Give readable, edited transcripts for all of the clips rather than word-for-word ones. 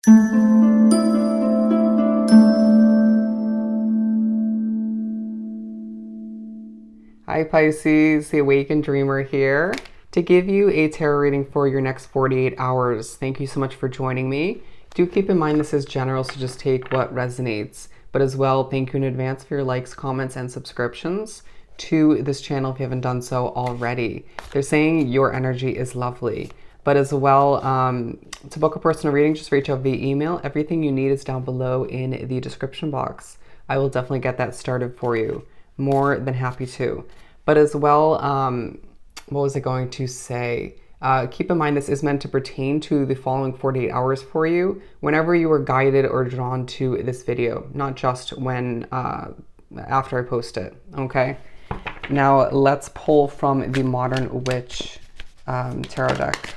Hi Pisces, the Awakened Dreamer here to give you a tarot reading for your next 48 hours. Thank you so much for joining me. Do keep in mind this is general, so just take what resonates. But as well, thank you in advance for your likes, comments, and subscriptions to this channel if you haven't done so already. They're saying your energy is lovely. But as well, to book a personal reading, just reach out via email. Everything you need is down below in the description box. I will definitely get that started for you. More than happy to. But as well, what was I going to say? Keep in mind this is meant to pertain to the following 48 hours for you whenever you are guided or drawn to this video, not just when after I post it, okay? Now let's pull from the Modern Witch tarot deck.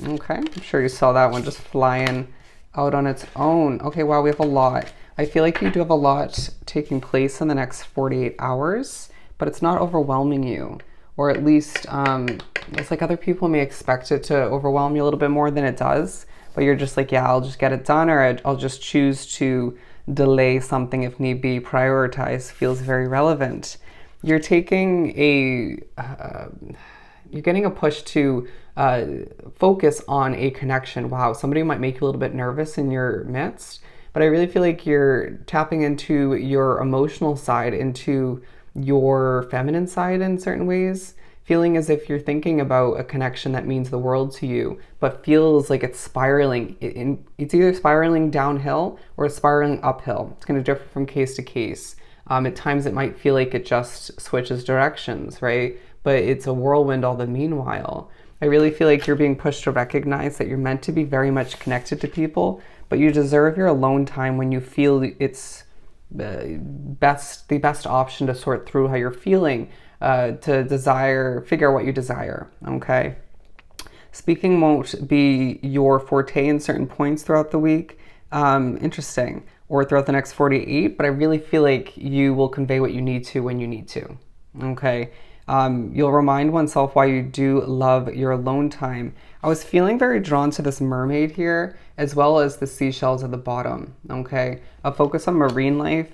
Okay, I'm sure you saw that one just flying out on its own. Okay, wow, we have a lot. I feel like you do have a lot taking place in the next 48 hours, but it's not overwhelming you. Or at least, it's like other people may expect it to overwhelm you a little bit more than it does. But you're just like, yeah, I'll just get it done, or I'll just choose to delay something if need be. Prioritize feels very relevant. You're taking you're getting a push to focus on a connection. Wow, somebody might make you a little bit nervous in your midst. But I really feel like you're tapping into your emotional side, into your feminine side in certain ways, feeling as if you're thinking about a connection that means the world to you, but feels like it's spiraling. It's either spiraling downhill or spiraling uphill. It's going to differ from case to case. At times it might feel like it just switches directions, right? But it's a whirlwind all the meanwhile. I really feel like you're being pushed to recognize that you're meant to be very much connected to people, but you deserve your alone time when you feel it's the best option to sort through how you're feeling, to figure out what you desire, okay? Speaking won't be your forte in certain points throughout the week, interesting, or throughout the next 48, but I really feel like you will convey what you need to when you need to, okay? You'll remind oneself why you do love your alone time. I was feeling very drawn to this mermaid here, as well as the seashells at the bottom, okay? A focus on marine life,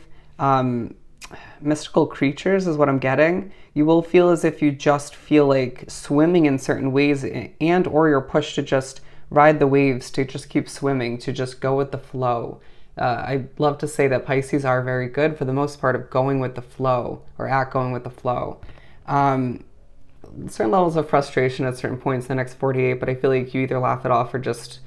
mystical creatures is what I'm getting. You will feel as if you just feel like swimming in certain ways, and or you're pushed to just ride the waves, to just keep swimming, to just go with the flow. I love to say that Pisces are very good for the most part of going with the flow, or going with the flow. Certain levels of frustration at certain points in the next 48, but I feel like you either laugh it off or just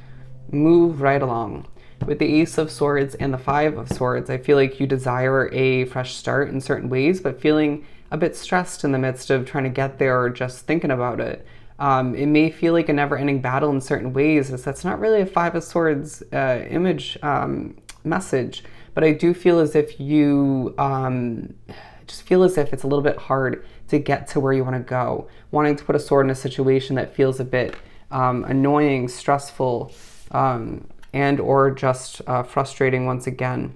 move right along. With the Ace of Swords and the Five of Swords, I feel like you desire a fresh start in certain ways, but feeling a bit stressed in the midst of trying to get there or just thinking about it. It may feel like a never-ending battle in certain ways, as that's not really a Five of Swords message, but I do feel as if you just feel as if it's a little bit hard to get to where you want to go, wanting to put a sword in a situation that feels a bit annoying, stressful, and or just frustrating once again.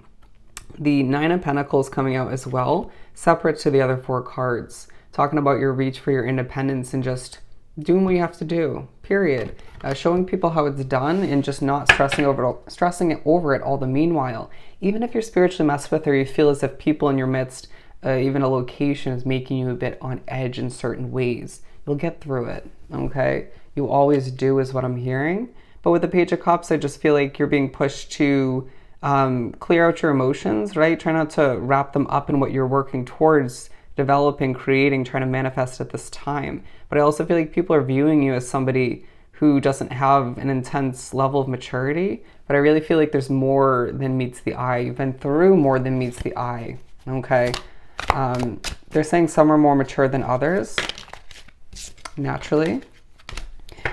The Nine of Pentacles coming out as well, separate to the other four cards, talking about your reach for your independence and just doing what you have to do, period. Showing people how it's done and just not stressing over it all the meanwhile. Even if you're spiritually messed with, or you feel as if people in your midst, even a location, is making you a bit on edge in certain ways, you'll get through it, okay? You always do, is what I'm hearing. But with the Page of Cups, I just feel like you're being pushed to clear out your emotions, right? Try not to wrap them up in what you're working towards, developing, creating, trying to manifest at this time. But I also feel like people are viewing you as somebody who doesn't have an intense level of maturity, but I really feel like there's more than meets the eye. You've been through more than meets the eye, okay? They're saying some are more mature than others, naturally.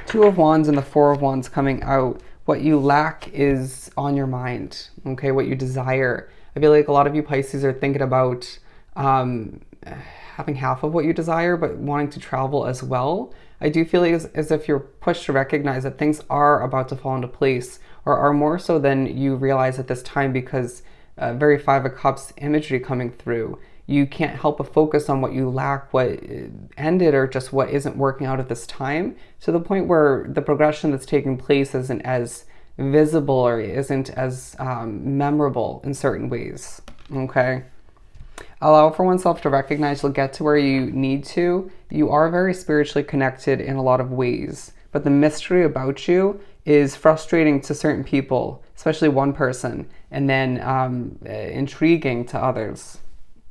Two of Wands and the Four of Wands coming out. What you lack is on your mind, okay? What you desire. I feel like a lot of you Pisces are thinking about having half of what you desire, but wanting to travel as well. I do feel like as if you're pushed to recognize that things are about to fall into place, or are more so than you realize at this time, because very Five of Cups imagery coming through. You can't help but focus on what you lack, what ended, or just what isn't working out at this time, to the point where the progression that's taking place isn't as visible or isn't as memorable in certain ways. Okay. Allow for oneself to recognize you'll get to where you need to. You are very spiritually connected in a lot of ways, but the mystery about you is frustrating to certain people, especially one person, and then intriguing to others.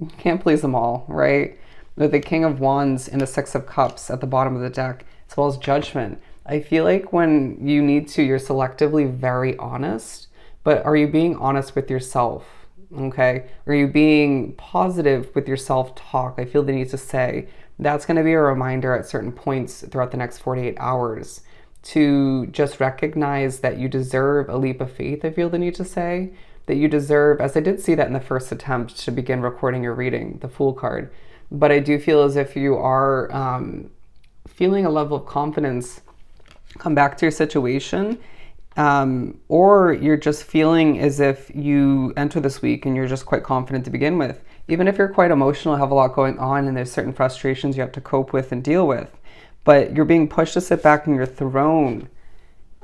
You can't please them all, right? With the King of Wands and the Six of Cups at the bottom of the deck, as well as Judgment. I feel like when you need to, you're selectively very honest, but are you being honest with yourself? Okay? Are you being positive with your self-talk? I feel the need to say that's going to be a reminder at certain points throughout the next 48 hours to just recognize that you deserve a leap of faith. I feel the need to say that you deserve, as I did see that in the first attempt to begin recording your reading, the Fool card. But I do feel as if you are feeling a level of confidence come back to your situation, or you're just feeling as if you enter this week and you're just quite confident to begin with. Even if you're quite emotional, have a lot going on, and there's certain frustrations you have to cope with and deal with, but you're being pushed to sit back in your throne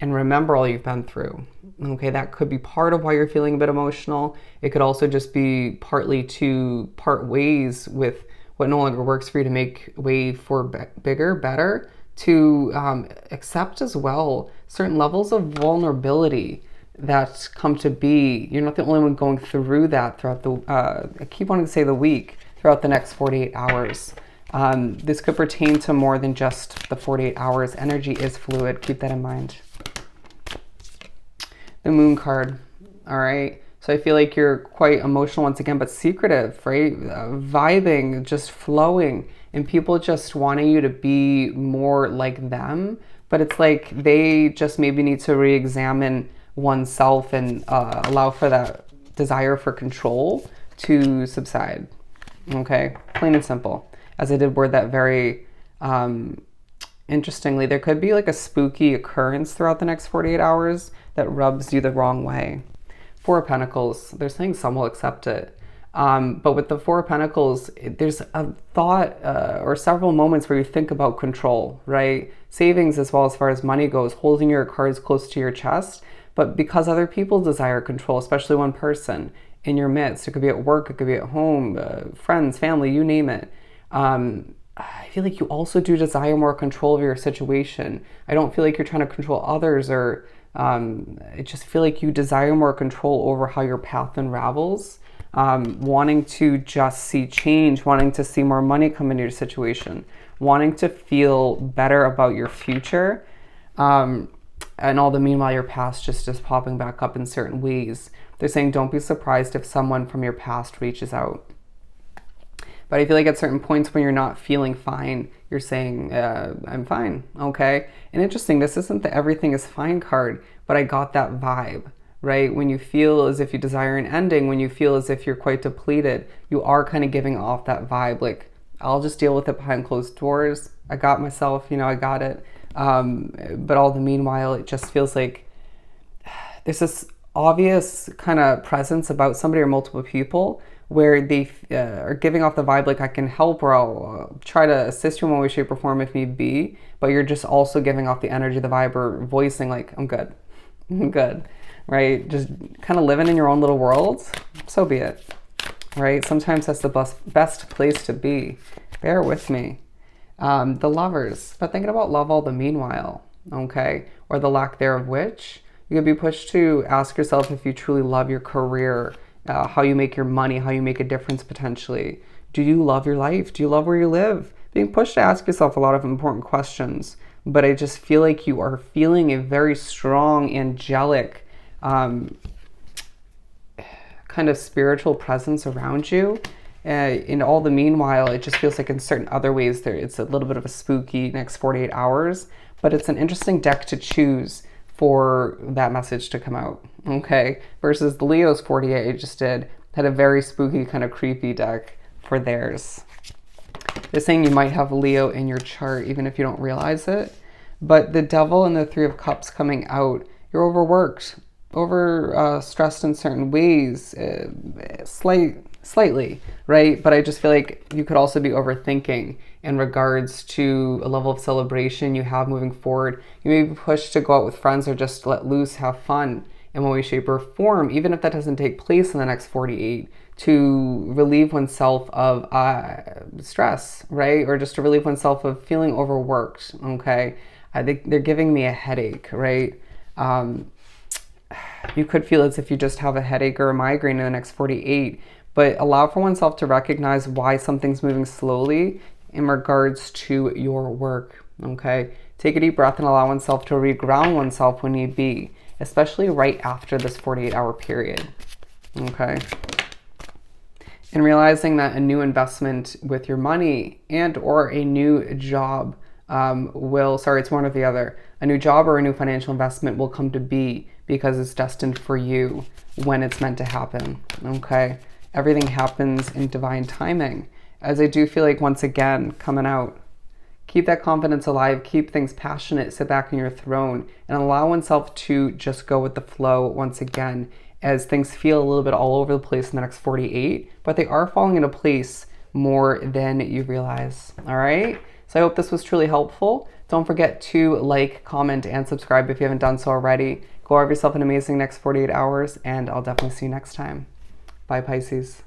and remember all you've been through. Okay, that could be part of why you're feeling a bit emotional. It could also just be partly to part ways with what no longer works for you to make way for bigger, better, to accept as well certain levels of vulnerability that come to be. You're not the only one going through that throughout the, I keep wanting to say the week, throughout the next 48 hours. This could pertain to more than just the 48 hours. Energy is fluid. Keep that in mind. The Moon card. All right. So I feel like you're quite emotional once again, but secretive, right? Vibing, just flowing, and people just wanting you to be more like them. But it's like they just maybe need to re-examine oneself and allow for that desire for control to subside. Okay, plain and simple. As I did word that very interestingly, there could be like a spooky occurrence throughout the next 48 hours that rubs you the wrong way. Four of Pentacles, they're saying some will accept it. But with the Four of Pentacles, there's a thought or several moments where you think about control, right? Savings as well as far as money goes, holding your cards close to your chest. But because other people desire control, especially one person in your midst, it could be at work, it could be at home, friends, family, you name it. I feel like you also do desire more control of your situation. I don't feel like you're trying to control others, or I just feel like you desire more control over how your path unravels, wanting to just see change, wanting to see more money come into your situation, wanting to feel better about your future, and all the meanwhile your past just is popping back up in certain ways. They're saying don't be surprised if someone from your past reaches out. But I feel like at certain points when you're not feeling fine, you're saying, I'm fine, okay? And interesting, this isn't the everything is fine card, but I got that vibe, right? When you feel as if you desire an ending, when you feel as if you're quite depleted, you are kind of giving off that vibe, like, I'll just deal with it behind closed doors. I got myself, I got it. But all the meanwhile, it just feels like there's this obvious kind of presence about somebody or multiple people where they are giving off the vibe like I can help, or I'll try to assist you in one way, shape, or form if need be, but you're just also giving off the energy, the vibe, or voicing like, I'm good, I'm good, right? Just kind of living in your own little world, so be it, right? Sometimes that's the best place to be. Bear with me. The Lovers, but thinking about love all the meanwhile, okay? Or the lack thereof, which you could be pushed to ask yourself if you truly love your career, how you make your money, how you make a difference potentially. Do you love your life? Do you love where you live? Being pushed to ask yourself a lot of important questions, but I just feel like you are feeling a very strong, angelic, kind of spiritual presence around you. In all the meanwhile, it just feels like in certain other ways it's a little bit of a spooky next 48 hours, but it's an interesting deck to choose for that message to come out, okay? Versus the Leo's 48 I just did, had a very spooky, kind of creepy deck for theirs. They're saying you might have Leo in your chart even if you don't realize it, but the Devil and the Three of Cups coming out, you're overworked, stressed in certain ways, slightly, right? But I just feel like you could also be overthinking in regards to a level of celebration you have moving forward. You may be pushed to go out with friends or just let loose, have fun in one way, shape, or form, even if that doesn't take place in the next 48, to relieve oneself of stress, right? Or just to relieve oneself of feeling overworked, okay? They're giving me a headache, right? You could feel as if you just have a headache or a migraine in the next 48, but allow for oneself to recognize why something's moving slowly in regards to your work, okay? Take a deep breath and allow oneself to reground oneself when need be, especially right after this 48-hour period, okay? And realizing that a new investment with your money and or a new job it's one or the other. A new job or a new financial investment will come to be because it's destined for you when it's meant to happen, okay? Everything happens in divine timing. As I do feel like, once again, coming out, keep that confidence alive, keep things passionate, sit back on your throne, and allow oneself to just go with the flow once again, as things feel a little bit all over the place in the next 48, but they are falling into place more than you realize, all right? So I hope this was truly helpful. Don't forget to like, comment, and subscribe if you haven't done so already. Go have yourself an amazing next 48 hours, and I'll definitely see you next time. Bye, Pisces.